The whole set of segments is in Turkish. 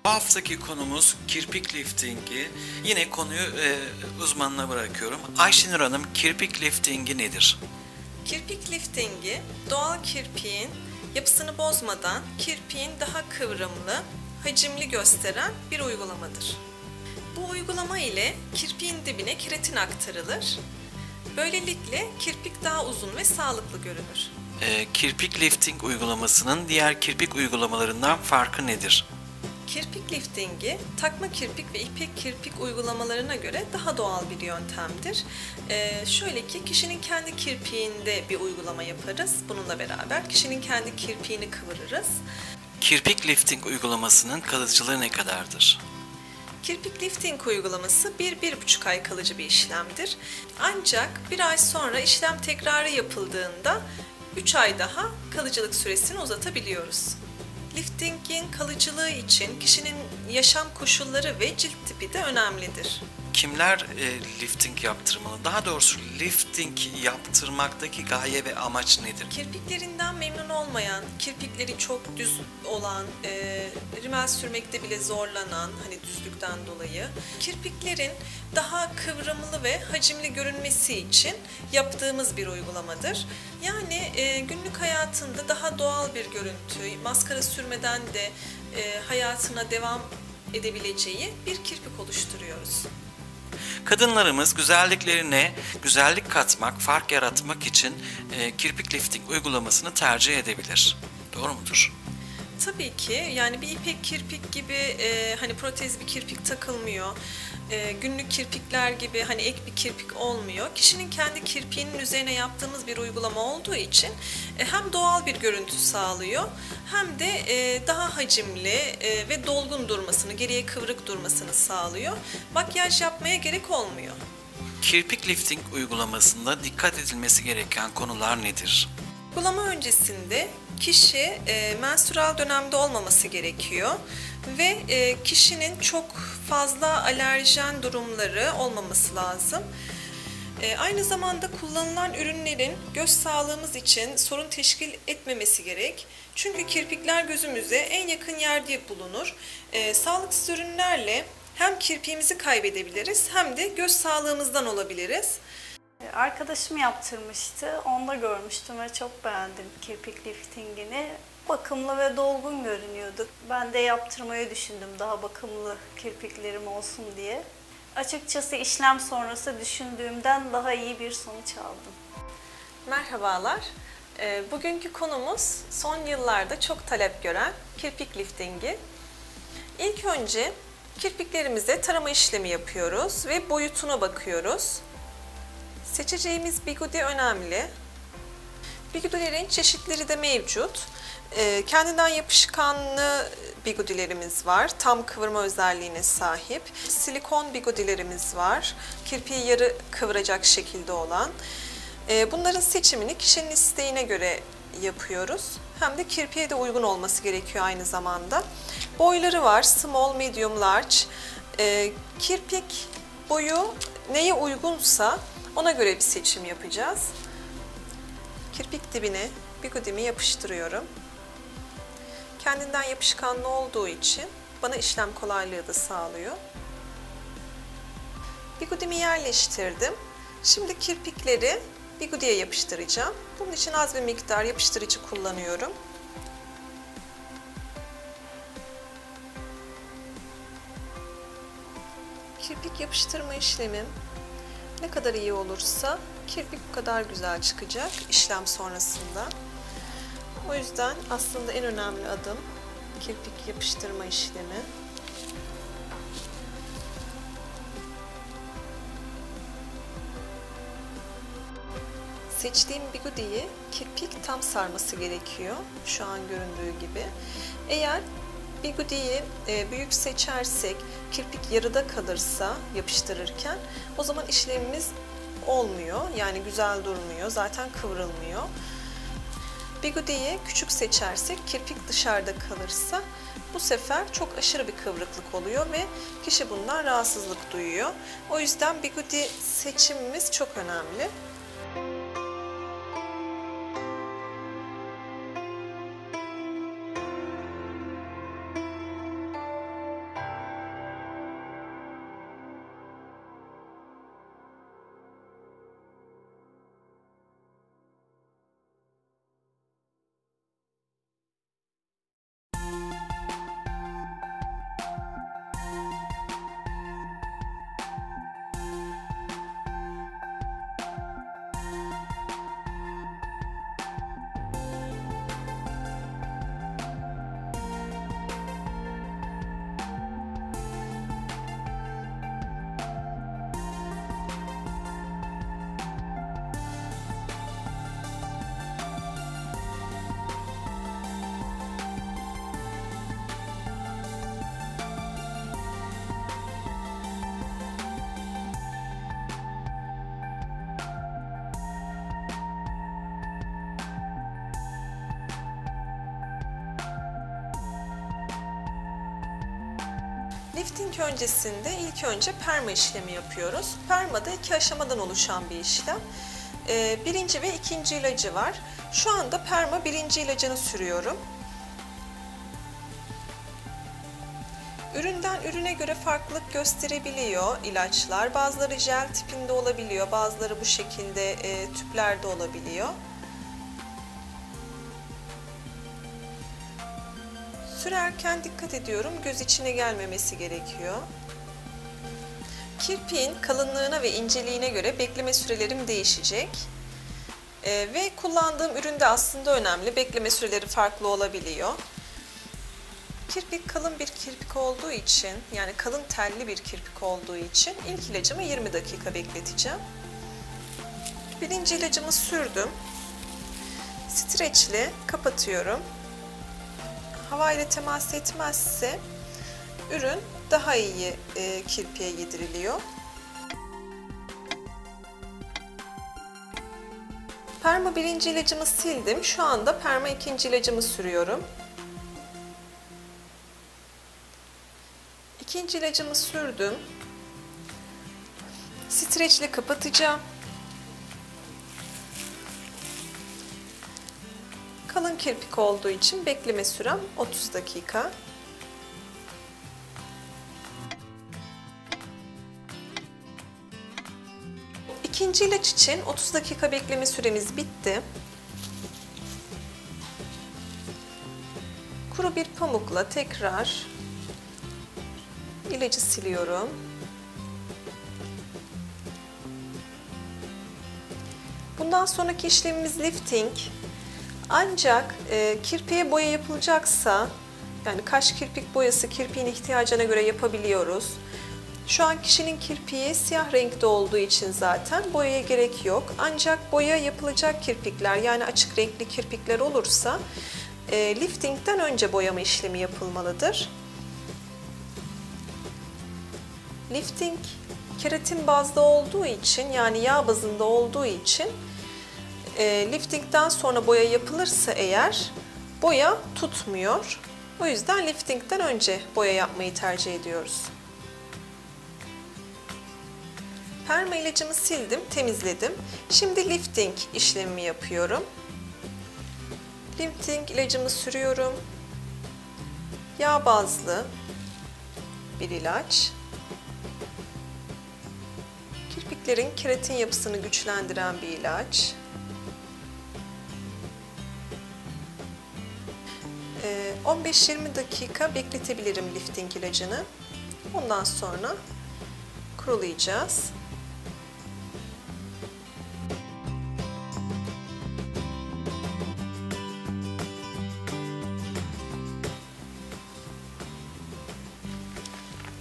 Bu haftaki konumuz kirpik liftingi. Yine konuyu uzmanına bırakıyorum. Ayşenur Hanım, kirpik liftingi nedir? Kirpik liftingi, doğal kirpiğin yapısını bozmadan kirpiğin daha kıvrımlı, hacimli gösteren bir uygulamadır. Bu uygulama ile kirpiğin dibine keratin aktarılır. Böylelikle kirpik daha uzun ve sağlıklı görünür. Kirpik lifting uygulamasının diğer kirpik uygulamalarından farkı nedir? Kirpik liftingi, takma kirpik ve ipek kirpik uygulamalarına göre daha doğal bir yöntemdir. Şöyle ki kişinin kendi kirpiğinde bir uygulama yaparız. Bununla beraber kişinin kendi kirpiğini kıvırırız. Kirpik lifting uygulamasının kalıcılığı ne kadardır? Kirpik lifting uygulaması 1-1,5 ay kalıcı bir işlemdir. Ancak bir ay sonra işlem tekrarı yapıldığında 3 ay daha kalıcılık süresini uzatabiliyoruz. Liftingin kalıcılığı için kişinin yaşam koşulları ve cilt tipi de önemlidir. Kimler lifting yaptırmalı? Daha doğrusu lifting yaptırmaktaki gaye ve amaç nedir? Kirpiklerinden memnun olmayan, kirpikleri çok düz olan, rimel sürmekte bile zorlanan, hani düzlükten dolayı, kirpiklerin daha kıvrımlı ve hacimli görünmesi için yaptığımız bir uygulamadır. Yani günlük hayatında daha doğal bir görüntü, maskara sürmeden de hayatına devam edebileceği bir kirpik oluşturuyoruz. Kadınlarımız güzelliklerine güzellik katmak, fark yaratmak için kirpik lifting uygulamasını tercih edebilir. Doğru mudur? Tabii ki, yani bir ipek kirpik gibi hani protez bir kirpik takılmıyor. Günlük kirpikler gibi hani ek bir kirpik olmuyor. Kişinin kendi kirpiğinin üzerine yaptığımız bir uygulama olduğu için hem doğal bir görüntü sağlıyor hem de daha hacimli ve dolgun durmasını, geriye kıvrık durmasını sağlıyor. Makyaj yapmaya gerek olmuyor. Kirpik lifting uygulamasında dikkat edilmesi gereken konular nedir? Uygulama öncesinde kişi menstrual dönemde olmaması gerekiyor ve kişinin çok fazla alerjen durumları olmaması lazım. Aynı zamanda kullanılan ürünlerin göz sağlığımız için sorun teşkil etmemesi gerek. Çünkü kirpikler gözümüze en yakın yerde bulunur. Sağlıksız ürünlerle hem kirpiğimizi kaybedebiliriz hem de göz sağlığımızdan olabiliriz. Arkadaşım yaptırmıştı. Onda görmüştüm ve çok beğendim kirpik liftingini. Bakımlı ve dolgun görünüyordu. Ben de yaptırmayı düşündüm daha bakımlı kirpiklerim olsun diye. Açıkçası işlem sonrası düşündüğümden daha iyi bir sonuç aldım. Merhabalar. Bugünkü konumuz son yıllarda çok talep gören kirpik liftingi. İlk önce kirpiklerimize tarama işlemi yapıyoruz ve boyutuna bakıyoruz. Seçeceğimiz bigudi önemli. Bigudilerin çeşitleri de mevcut. Kendinden yapışkanlı bigudilerimiz var. Tam kıvırma özelliğine sahip. Silikon bigudilerimiz var. Kirpiği yarı kıvıracak şekilde olan. Bunların seçimini kişinin isteğine göre yapıyoruz. Hem de kirpiğe de uygun olması gerekiyor aynı zamanda. Boyları var. Small, medium, large. Kirpik boyu neye uygunsa ona göre bir seçim yapacağız. Kirpik dibine bigudimi yapıştırıyorum. Kendinden yapışkanlı olduğu için bana işlem kolaylığı da sağlıyor. Bigudimi yerleştirdim. Şimdi kirpikleri bigudiye yapıştıracağım. Bunun için az bir miktar yapıştırıcı kullanıyorum. Kirpik yapıştırma işlemim ne kadar iyi olursa kirpik bu kadar güzel çıkacak işlem sonrasında. O yüzden aslında en önemli adım kirpik yapıştırma işlemi. Seçtiğim bigudiyi kirpik tam sarması gerekiyor. Şu an göründüğü gibi. Eğer bigudiyi büyük seçersek, kirpik yarıda kalırsa yapıştırırken o zaman işlemimiz olmuyor. Yani güzel durmuyor. Zaten kıvrılmıyor. Bigudiyi küçük seçersek, kirpik dışarıda kalırsa bu sefer çok aşırı bir kıvrıklık oluyor ve kişi bundan rahatsızlık duyuyor. O yüzden bigudi seçimimiz çok önemli. Lifting öncesinde ilk önce perma işlemi yapıyoruz. Permada 2 aşamadan oluşan bir işlem. Birinci ve ikinci ilacı var. Şu anda perma birinci ilacını sürüyorum. Üründen ürüne göre farklılık gösterebiliyor ilaçlar. Bazıları jel tipinde olabiliyor, bazıları bu şekilde tüplerde olabiliyor. Sürerken dikkat ediyorum, göz içine gelmemesi gerekiyor. Kirpiğin kalınlığına ve inceliğine göre bekleme sürelerim değişecek. Ve kullandığım ürün de aslında önemli, bekleme süreleri farklı olabiliyor. Kirpik kalın bir kirpik olduğu için, yani kalın telli bir kirpik olduğu için ilk ilacımı 20 dakika bekleteceğim. Birinci ilacımı sürdüm. Streçle kapatıyorum. Hava ile temas etmezse ürün daha iyi kirpiğe yediriliyor. Perma birinci ilacımı sildim. Şu anda perma ikinci ilacımı sürüyorum. İkinci ilacımı sürdüm. Streçle kapatacağım. Kalın kirpik olduğu için bekleme sürem 30 dakika. İkinci ilaç için 30 dakika bekleme süremiz bitti. Kuru bir pamukla tekrar ilacı siliyorum. Bundan sonraki işlemimiz lifting. Ancak kirpiğe boya yapılacaksa, yani kaş kirpik boyası kirpiğin ihtiyacına göre yapabiliyoruz. Şu an kişinin kirpiği siyah renkte olduğu için zaten boyaya gerek yok. Ancak boya yapılacak kirpikler, yani açık renkli kirpikler olursa liftingden önce boyama işlemi yapılmalıdır. Lifting keratin bazlı olduğu için, yani yağ bazında olduğu için liftingden sonra boya yapılırsa eğer boya tutmuyor. O yüzden liftingden önce boya yapmayı tercih ediyoruz. Perma ilacımı sildim, temizledim. Şimdi lifting işlemimi yapıyorum. Lifting ilacımı sürüyorum. Yağ bazlı bir ilaç. Kirpiklerin keratin yapısını güçlendiren bir ilaç. 15-20 dakika bekletebilirim lifting ilacını. Ondan sonra kurulayacağız.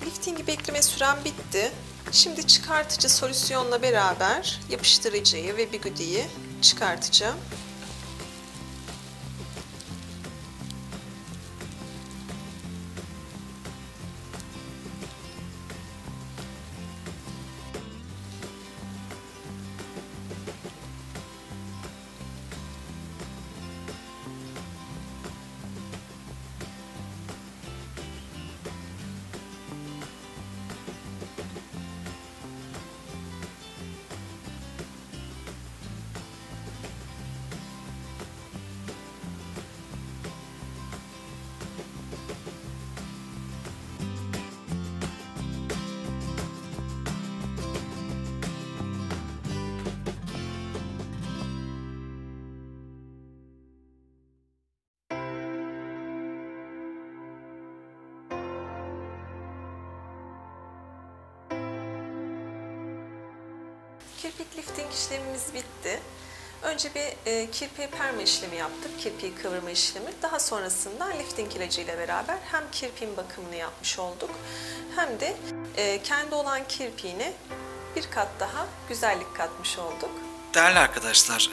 Liftingi bekleme sürem bitti. Şimdi çıkartıcı solüsyonla beraber yapıştırıcıyı ve bigudiyi çıkartacağım. Kirpik lifting işlemimiz bitti. Önce bir kirpiğe perma işlemi yaptık, kirpiği kıvırma işlemi. Daha sonrasında lifting ilacı ile beraber hem kirpiğin bakımını yapmış olduk, hem de kendi olan kirpiğine bir kat daha güzellik katmış olduk. Değerli arkadaşlar,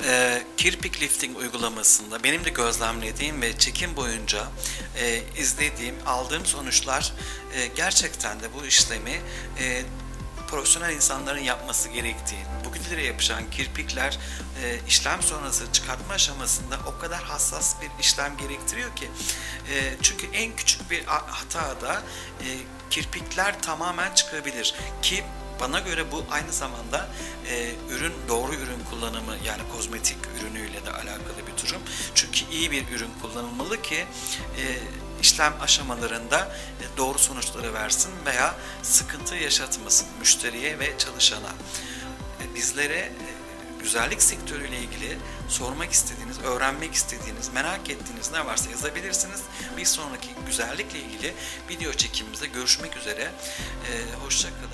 kirpik lifting uygulamasında benim de gözlemlediğim ve çekim boyunca aldığım sonuçlar gerçekten de bu işlemi profesyonel insanların yapması gerektiği. Bugünlere yapışan kirpikler işlem sonrası çıkartma aşamasında o kadar hassas bir işlem gerektiriyor ki çünkü en küçük bir hatada kirpikler tamamen çıkabilir ki bana göre bu aynı zamanda doğru ürün kullanımı, yani kozmetik ürünüyle de alakalı bir durum. Çünkü iyi bir ürün kullanılmalı ki işlem aşamalarında doğru sonuçları versin veya sıkıntı yaşatmasın müşteriye ve çalışana. Bizlere güzellik sektörüyle ilgili sormak istediğiniz, öğrenmek istediğiniz, merak ettiğiniz ne varsa yazabilirsiniz. Bir sonraki güzellikle ilgili video çekimimizde görüşmek üzere. Hoşça kalın.